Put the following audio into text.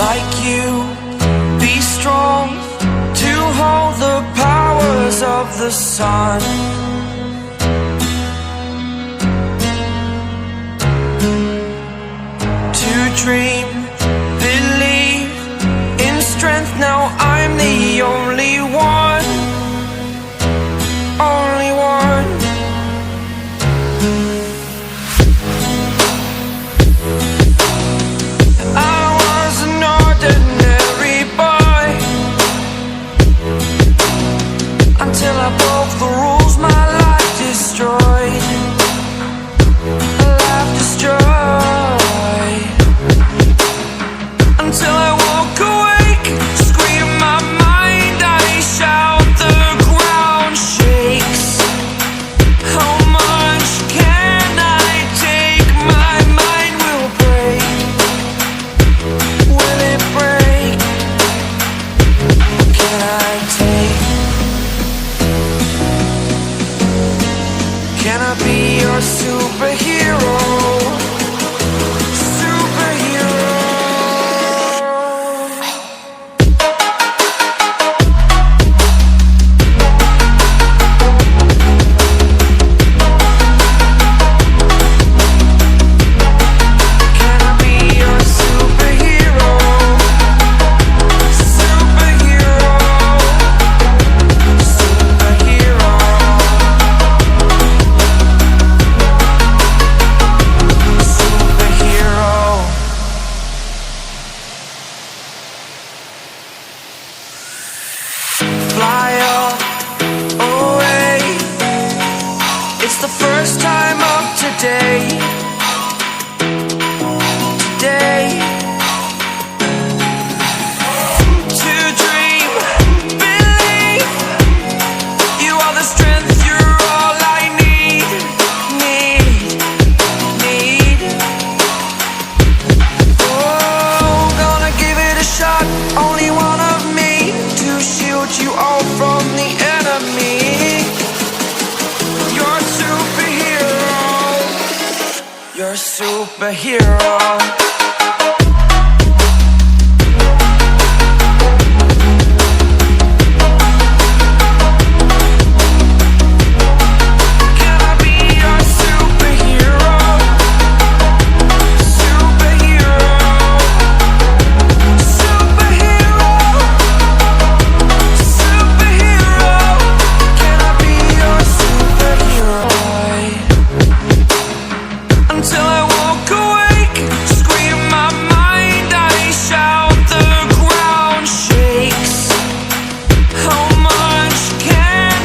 like you, be strong to hold the powers of the sun. To dream, believe in strength, now I'm the only one, only one. I was an ordinary boy until I broke the rules, my life destroyed, a life destroyed. Until I woke awake, scream my mind, I shout, the ground shakes. How much can I take? My mind will break. Will it break? What can I take? Can I be your superhero? Fly away. It's the first time of today. Today. To dream, believe. You are the strength, you're all I need. Oh, gonna give it a shot. Only one of me to shield you all from the enemy. You're a superhero. You're a superhero.